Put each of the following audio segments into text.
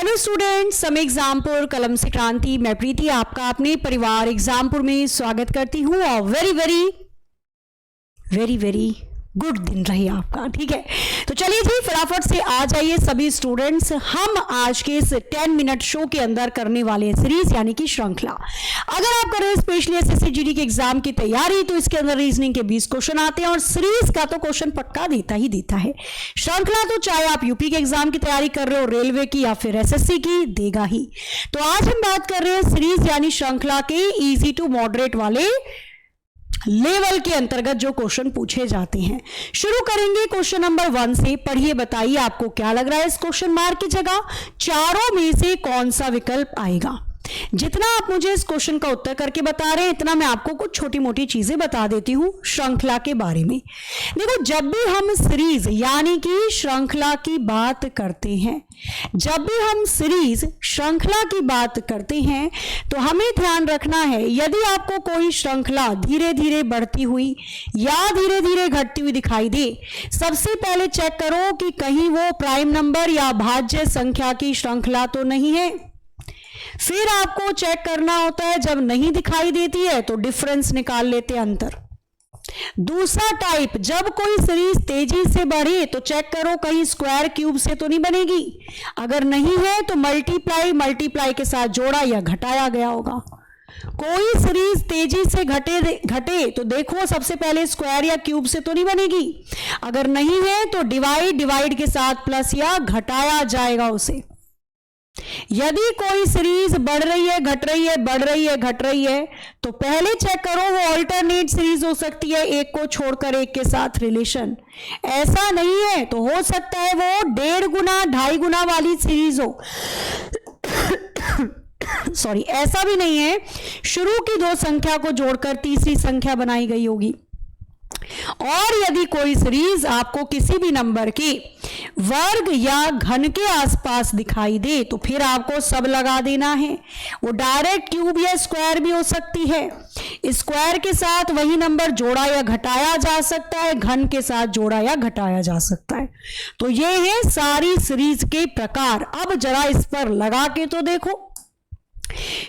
Hello students, समय एग्जामपुर कलम से क्रांति, मैं प्रीति आपका अपने परिवार एग्जामपुर में स्वागत करती हूँ और वेरी वेरी गुड दिन रही आपका। ठीक है, तो चलिए जी फटाफट से आ जाइए सभी स्टूडेंट्स। हम आज के इस 10 मिनट शो के अंदर करने वाले हैं सीरीज यानी कि श्रृंखला। अगर आप कर रहे हैं स्पेशली एसएससी जीडी के एग्जाम की तैयारी तो इसके अंदर रीजनिंग के 20 क्वेश्चन आते हैं और सीरीज का तो क्वेश्चन पक्का देता ही देता है। श्रृंखला तो चाहे आप यूपी के एग्जाम की तैयारी कर रहे हो, रेलवे की या फिर एसएससी की, देगा ही। तो आज हम बात कर रहे हैं सीरीज यानी श्रृंखला के इजी टू मॉडरेट वाले लेवल के अंतर्गत जो क्वेश्चन पूछे जाते हैं। शुरू करेंगे क्वेश्चन नंबर 1 से। पढ़िए, बताइए आपको क्या लग रहा है इस क्वेश्चन मार्क की जगह चारों में से कौन सा विकल्प आएगा। जितना आप मुझे इस क्वेश्चन का उत्तर करके बता रहे हैं इतना मैं आपको कुछ छोटी मोटी चीजें बता देती हूं श्रृंखला के बारे में। देखो, जब भी हम सीरीज यानी कि श्रृंखला की बात करते हैं, जब भी हम सीरीज श्रृंखला की बात करते हैं तो हमें ध्यान रखना है, यदि आपको कोई श्रृंखला धीरे धीरे बढ़ती हुई या धीरे धीरे घटती हुई दिखाई दे, सबसे पहले चेक करो कि कहीं वो प्राइम नंबर या भाज्य संख्या की श्रृंखला तो नहीं है। फिर आपको चेक करना होता है, जब नहीं दिखाई देती है तो डिफरेंस निकाल लेते हैं, अंतर। दूसरा टाइप, जब कोई सीरीज तेजी से बढ़े तो चेक करो कहीं स्क्वायर क्यूब से तो नहीं बनेगी। अगर नहीं है तो मल्टीप्लाई के साथ जोड़ा या घटाया गया होगा। कोई सीरीज तेजी से घटे तो देखो सबसे पहले स्क्वायर या क्यूब से तो नहीं बनेगी। अगर नहीं है तो डिवाइड के साथ प्लस या घटाया जाएगा उसे। यदि कोई सीरीज बढ़ रही है, घट रही है, बढ़ रही है, घट रही है, तो पहले चेक करो वो ऑल्टरनेट सीरीज हो सकती है, एक को छोड़कर एक के साथ रिलेशन। ऐसा नहीं है तो हो सकता है वो 1.5 गुना 2.5 गुना वाली सीरीज हो। सॉरी, ऐसा भी नहीं है, शुरू की 2 संख्या को जोड़कर तीसरी संख्या बनाई गई होगी। और यदि कोई सीरीज आपको किसी भी नंबर के वर्ग या घन के आसपास दिखाई दे तो फिर आपको सब लगा देना है। वो डायरेक्ट क्यूब या स्क्वायर भी हो सकती है। स्क्वायर के साथ वही नंबर जोड़ा या घटाया जा सकता है, घन के साथ जोड़ा या घटाया जा सकता है। तो ये है सारी सीरीज के प्रकार। अब जरा इस पर लगा के तो देखो।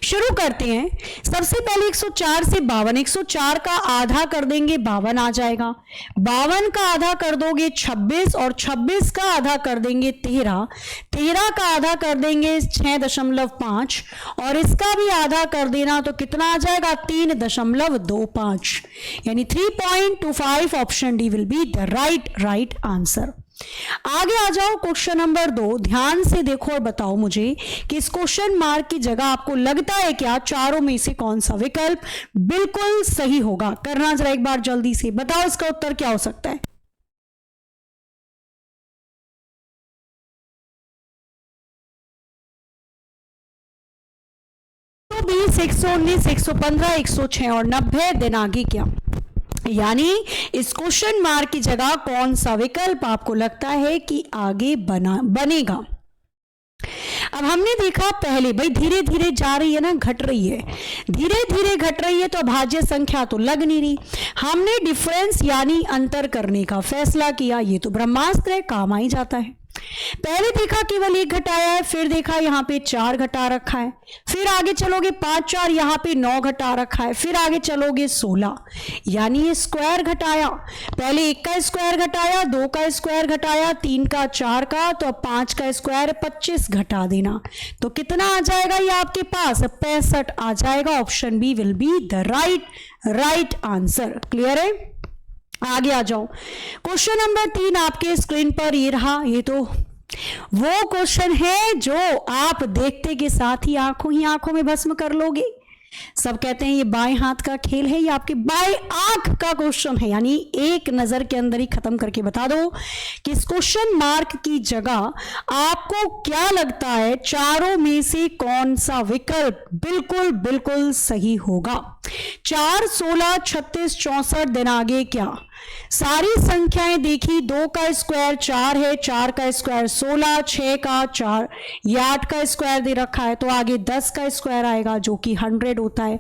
शुरू करते हैं। सबसे पहले 104 से 52, 104 का आधा कर देंगे 52 आ जाएगा। 52 का आधा कर दोगे 26 और 26 का आधा कर देंगे 13, 13 का आधा कर देंगे 6.5 और इसका भी आधा कर देना तो कितना आ जाएगा 3.25, यानी 3.25। Option D will be the right answer. आगे आ जाओ क्वेश्चन नंबर 2। ध्यान से देखो और बताओ मुझे कि इस क्वेश्चन मार्क की जगह आपको लगता है क्या चारों में से कौन सा विकल्प बिल्कुल सही होगा। करना जरा एक बार जल्दी से बताओ, इसका उत्तर क्या हो सकता है। तो 20, 119, 115, 106 और 90, दिन आगे क्या, यानी इस क्वेश्चन मार्क की जगह कौन सा विकल्प आपको लगता है कि आगे बनेगा। अब हमने देखा पहले, भाई धीरे धीरे जा रही है ना, घट रही है, धीरे धीरे घट रही है तो भाज्य संख्या तो लग नहीं रही। हमने डिफरेंस यानी अंतर करने का फैसला किया, ये तो ब्रह्मास्त्र है, काम आ ही जाता है। पहले देखा केवल 1 घटाया है, फिर देखा यहाँ पे 4 घटा रखा है, फिर आगे चलोगे 5 4 यहाँ पे 9 घटा रखा है, फिर आगे चलोगे 16, यानी ये स्क्वायर घटाया। पहले 1 का स्क्वायर घटाया, 2 का स्क्वायर घटाया, 3 का 4 का, तो अब 5 का स्क्वायर 25 घटा देना तो कितना आ जाएगा ये आपके पास 65 आ जाएगा। Option B will be the right answer. Clear है। आगे आ जाओ। क्वेश्चन नंबर 3 आपके स्क्रीन पर ये रहा। ये तो वो क्वेश्चन है जो आप देखते के साथ ही आंखों में भस्म कर लोगे। सब कहते हैं ये बाएं हाथ का खेल है, ये आपके बाएं आंख का क्वेश्चन है, यानी एक नजर के अंदर ही खत्म करके बता दो कि इस क्वेश्चन मार्क की जगह आपको क्या लगता है चारों में से कौन सा विकल्प बिल्कुल सही होगा। 4, 16, 36, 64, दिन आगे क्या। सारी संख्याएं देखी, 2 का स्क्वायर 4 है, 4 का स्क्वायर 16, 6 का 4, ये 8 का स्क्वायर दे रखा है तो आगे 10 का स्क्वायर आएगा जो कि 100 होता है।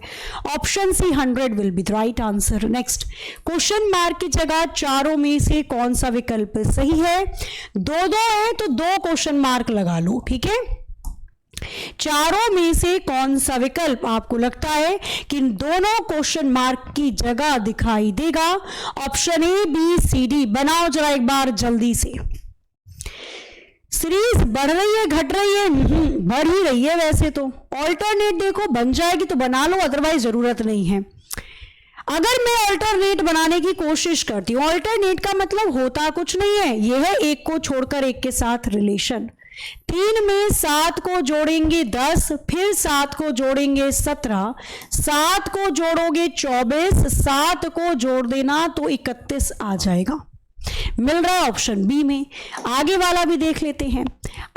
Option C 100 will be the right answer. Next, question mark की जगह चारों में से कौन सा विकल्प सही है। 2 है तो 2 क्वेश्चन मार्क लगा लो, ठीक है। चारों में से कौन सा विकल्प आपको लगता है कि इन दोनों क्वेश्चन मार्क की जगह दिखाई देगा? Option A, B, C, D. बनाओ जरा एक बार जल्दी से। सीरीज बढ़ रही है, घट रही है? बढ़ ही रही है वैसे तो। ऑल्टरनेट देखो, बन जाएगी तो बना लो, अदरवाइज जरूरत नहीं है। अगर मैं ऑल्टरनेट बनाने की कोशिश करती हूं, ऑल्टरनेट का मतलब होता कुछ नहीं है, यह है एक को छोड़कर एक के साथ रिलेशन। 3 में 7 को जोड़ेंगे 10, फिर 7 को जोड़ेंगे 17, 7 को जोड़ोगे 24, 7 को जोड़ देना तो 31 आ जाएगा। मिल रहा है ऑप्शन बी में। आगे वाला भी देख लेते हैं।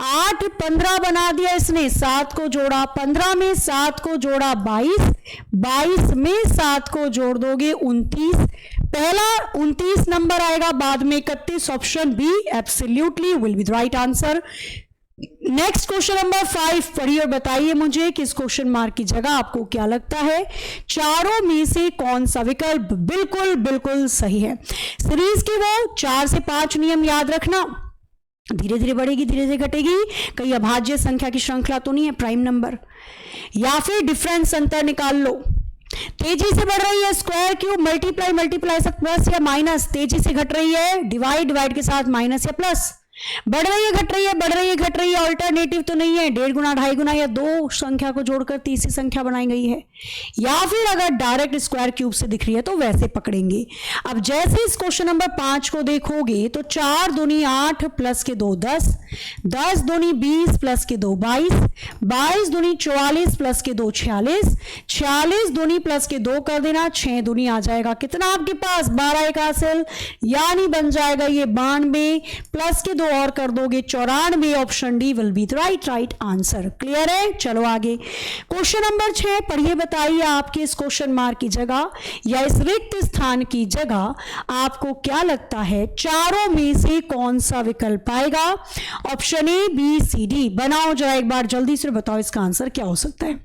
8 15 बना दिया इसने, 7 को जोड़ा, 15 में 7 को जोड़ा 22, 22 में 7 को जोड़ दोगे 29, पहला 29 नंबर आएगा, बाद में 31। Option be absolutely will be the right answer. Next question number 5 पढ़िए और बताइए मुझे कि इस क्वेश्चन मार्क की जगह आपको क्या लगता है? चारों में से कौन सा विकल्प बिल्कुल बिल्कुल सही है? सीरीज के वो 4 से 5 नियम याद रखना, धीरे धीरे बढ़ेगी, धीरे धीरे घटेगी। कहीं अभाज्य संख्या की श्रृंखला तो नहीं है, प्राइम नंबर। या फिर डिफरेंस अंतर निकाल लो। तेजी से बढ़ रही है स्क्वायर क्यूब, मल्टीप्लाई मल्टीप्लाई से प्लस या माइनस। तेजी से घट रही है डिवाइड डिवाइड के साथ माइनस या प्लस। बढ़ रही है घट रही है, बढ़ रही है घट रही है, ऑल्टरनेटिव तो नहीं है। 1.5 गुना 2.5 गुना या 2 संख्या को जोड़कर तीसरी संख्या बनाई गई है। या फिर अगर डायरेक्ट स्क्वायर क्यूब से दिख रही है तो वैसे पकड़ेंगे। अब जैसे इस क्वेश्चन नंबर 5 को देखोगे तो 4 दूनी 8 प्लस के 2 10, 10 दूनी 20 प्लस के 2 22, 22 दूनी 44 प्लस के 2 46, 46 दूनी प्लस के 2 कर देना, 6 दूनी आ जाएगा कितना आपके पास? 12 एक हासिल, यानी बन जाएगा ये 92, प्लस के 2 और कर दोगे 94। Option D will be the right answer. Clear है? चलो आगे क्वेश्चन नंबर 6 पढ़िए, बताइए आपके इस क्वेश्चन मार्क की जगह या इस रिक्त स्थान की जगह आपको क्या लगता है? चारों में से कौन सा विकल्प आएगा? Option A, B, C, D. बनाओ जरा एक बार जल्दी से, बताओ इसका आंसर क्या हो सकता है?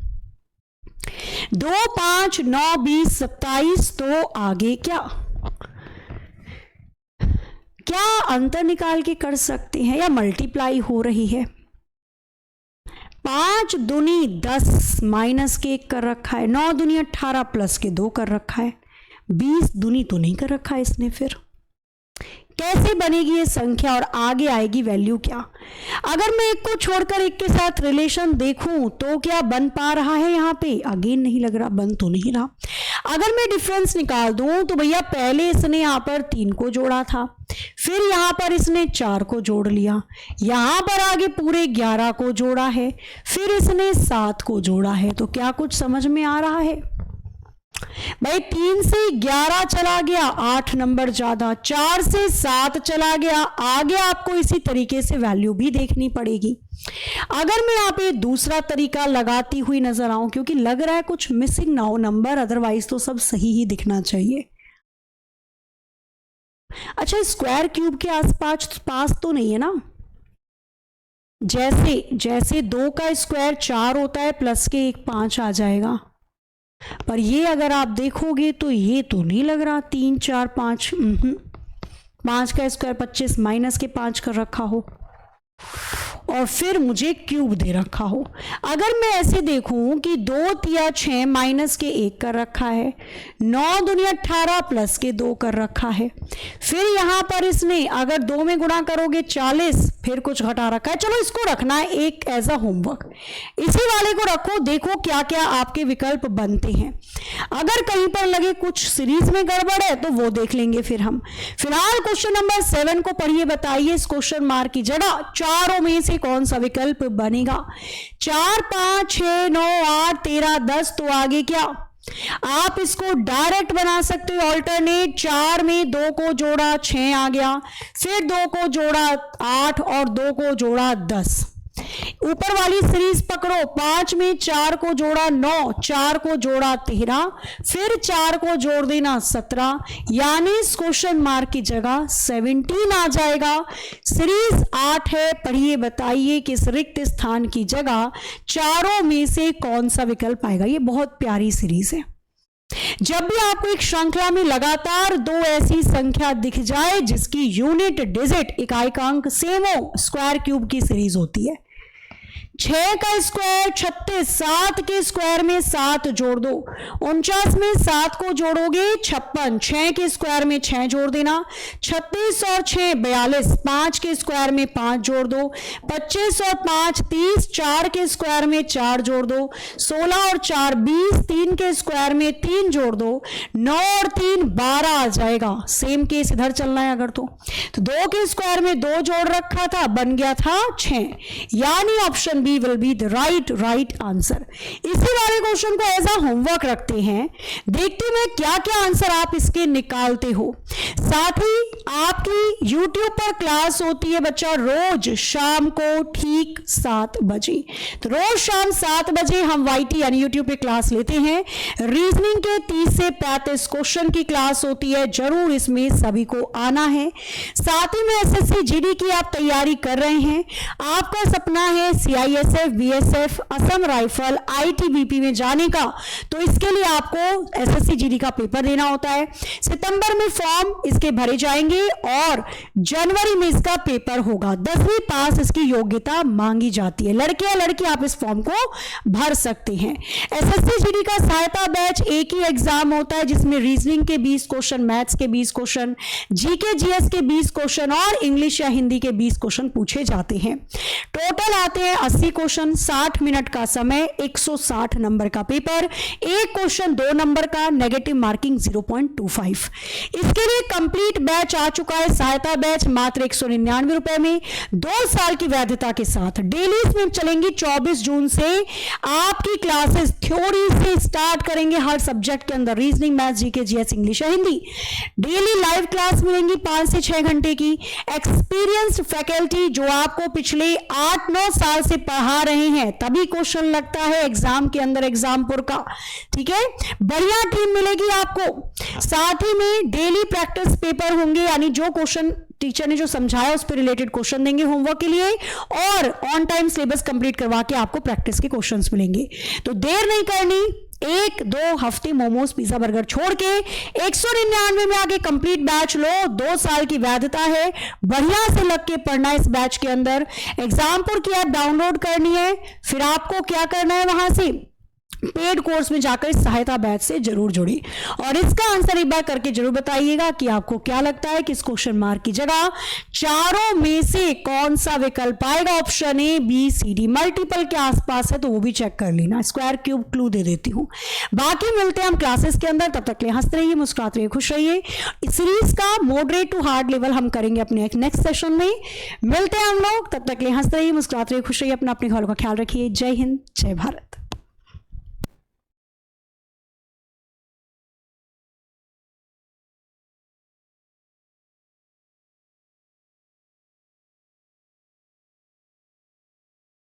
2 5 9 20 27, तो आगे क्या क्या अंतर निकाल के कर सकते हैं या मल्टीप्लाई हो रही है? 5 दूनी 10 माइनस के 1 कर रखा है, 9 दूनी 18 प्लस के 2 कर रखा है, 20 दूनी तो नहीं कर रखा है इसने। फिर कैसे बनेगी ये संख्या और आगे आएगी वैल्यू क्या? अगर मैं एक को छोड़कर एक के साथ रिलेशन देखूं तो क्या बन पा रहा है? यहाँ पे अगेन नहीं लग रहा, बन तो नहीं रहा। अगर मैं डिफरेंस निकाल दूं तो भैया पहले इसने यहां पर 3 को जोड़ा था, फिर यहां पर इसने 4 को जोड़ लिया, यहां पर आगे पूरे 11 को जोड़ा है, फिर इसने 7 को जोड़ा है। तो क्या कुछ समझ में आ रहा है? भाई 3 से 11 चला गया, 8 नंबर ज्यादा, 4 से 7 चला गया, आगे आपको इसी तरीके से वैल्यू भी देखनी पड़ेगी। अगर मैं यहाँ पे दूसरा तरीका लगाती हुई नजर आऊं, क्योंकि लग रहा है कुछ मिसिंग ना हो नंबर, अदरवाइज तो सब सही ही दिखना चाहिए। अच्छा, स्क्वायर क्यूब के आसपास पास तो नहीं है ना? जैसे 2 का स्क्वायर 4 होता है, प्लस के 1 5 आ जाएगा। पर ये अगर आप देखोगे तो ये तो नहीं लग रहा 3 4 5। 5 का स्क्वायर 25 माइनस के 5 कर रखा हो और फिर मुझे क्यूब दे रखा हो। अगर मैं ऐसे देखूं कि 2 तिया 6 माइनस के 1 कर रखा है, 9 दूनी 18 प्लस के 2 कर रखा है, फिर यहां पर इसने अगर 2 में गुणा करोगे 40, फिर कुछ घटा रखा है। चलो इसको रखना है एक एज अ होमवर्क, इसी वाले को रखो, देखो क्या क्या आपके विकल्प बनते हैं। अगर कहीं पर लगे कुछ सीरीज में गड़बड़ है तो वो देख लेंगे फिर हम। फिलहाल क्वेश्चन नंबर 7 को पढ़िए, बताइए इस क्वेश्चन मार्क की जगह चारों में से कौन सा विकल्प बनेगा? 4 5 6 9 8 13 10, तो आगे क्या? आप इसको डायरेक्ट बना सकते हो ऑल्टरनेट। 4 में 2 को जोड़ा 6 आ गया, फिर 2 को जोड़ा 8 और 2 को जोड़ा 10। ऊपर वाली सीरीज पकड़ो, 5 में 4 को जोड़ा 9, 4 को जोड़ा 13, फिर 4 को जोड़ देना 17, यानी इस क्वेश्चन मार्क की जगह 17 आ जाएगा। सीरीज 8 है, पढ़िए बताइए कि इस रिक्त स्थान की जगह चारों में से कौन सा विकल्प आएगा। ये बहुत प्यारी सीरीज है। जब भी आपको एक श्रृंखला में लगातार 2 ऐसी संख्या दिख जाए जिसकी यूनिट डिजिट इकाई का अंक सेम हो, स्क्वायर क्यूब की सीरीज होती है। 6 का स्क्वायर 36, 7 के स्क्वायर में 7 जोड़ दो, 49 में 7 को जोड़ोगे 56, 6 के स्क्वायर में 6 जोड़ देना, 36 और 6 42, 5 के स्क्वायर में 5 जोड़ दो, 25 और 5 30, 4 के स्क्वायर में 4 जोड़ दो, 16 और 4 20, 3 के स्क्वायर में 3 जोड़ दो, 9 और 3 12 आ जाएगा। सेम केस इधर चलना है अगर तो 2 के स्क्वायर में 2 जोड़ रखा था, बन गया था 6, यानी option B will be the right answer. इसी वाले क्वेश्चन को एज अ होमवर्क रखते हैं, देखते हैं क्या क्या आंसर आप इसके निकालते हो। साथ ही आपकी YouTube पर क्लास होती है बच्चा रोज शाम को ठीक 7 बजे। तो रोज शाम 7 बजे हम YT यानी YouTube पे क्लास लेते हैं। रीजनिंग के 30 से 35 क्वेश्चन की क्लास होती है, जरूर इसमें सभी को आना है। साथ ही में SSC GD की आप तैयारी कर रहे हैं, आपका सपना है CISF, BSF, Assam rifle, ITBP में जाने का, तो इसके लिए आपको SSC GD का पेपर देना होता है। सितंबर में फॉर्म इसके भरे जाएंगे और जनवरी में इसका पेपर होगा। 10वीं पास इसकी योग्यता मांगी जाती है। लड़के या लड़की आप इस फॉर्म को भर सकते हैं। SSC GD का सहायता बैच एक ही एग्जाम होता है जिसमें रीजनिंग के 20 क्वेश्चन, मैथ्स के 20 क्वेश्चन, GK GS के 20 क्वेश्चन और इंग्लिश या हिंदी के 20 क्वेश्चन पूछे जाते हैं। टोटल आते हैं 80 क्वेश्चन, 60 मिनट का समय, 160 नंबर का पेपर, एक क्वेश्चन 2 नंबर का, नेगेटिव मार्किंग 0.25। इसके लिए कंप्लीट बैच आ चुका है, सहायता बैच मात्र 199 रुपए में, 2 साल की वैधता के साथ। डेली इसमें चलेंगी 24 जून से आपकी क्लासेस थ्योरी से स्टार्ट करेंगे, हर सब्जेक्ट के अंदर reasoning, maths, GK, GS, English या हिंदी। डेली लाइव क्लास मिलेंगी 5 से 6 घंटे की। एक्सपीरियंस्ड फैकल्टी जो आपको पिछले 8-9 साल से पढ़ा रहे हैं, तभी क्वेश्चन लगता है एग्जाम के अंदर, एग्जामपुर का। ठीक है, बढ़िया टीम मिलेगी आपको। साथ ही में डेली प्रैक्टिस पेपर होंगे, यानी जो क्वेश्चन टीचर ने जो समझाया उस पर रिलेटेड क्वेश्चन देंगे होमवर्क के लिए, और ऑन टाइम सिलेबस कंप्लीट करवा के आपको प्रैक्टिस के क्वेश्चंस मिलेंगे। तो देर नहीं करनी, 1-2 हफ्ते मोमोज, पिज्जा, बर्गर छोड़ के 199 में आके कंप्लीट बैच लो। 2 साल की वैधता है, बढ़िया से लग के पढ़ना है इस बैच के अंदर। एग्जामपुर की ऐप डाउनलोड करनी है, फिर आपको क्या करना है, वहां से पेड कोर्स में जाकर इस सहायता बैच से जरूर जुड़ी, और इसका आंसर एक बार करके जरूर बताइएगा कि आपको क्या लगता है कि इस क्वेश्चन मार्क की जगह चारों में से कौन सा विकल्प आएगा। Option A, B, C, D multiple के आसपास है तो वो भी चेक कर लेना। स्क्वायर क्यूब क्लू दे देती हूं। बाकी मिलते हैं हम क्लासेस के अंदर, तब तक के लिए हंसते रहिए, मुस्कुराते रहिए, खुश रहिए। इस सीरीज का मॉडरेट टू हार्ड लेवल हम करेंगे अपने नेक्स्ट सेशन में। मिलते हैं हम लोग, तब तक के लिए हंसते रहिए, मुस्कुराते रहिए, खुश रहिए, अपने घर का ख्याल रखिए। जय हिंद, जय भारत।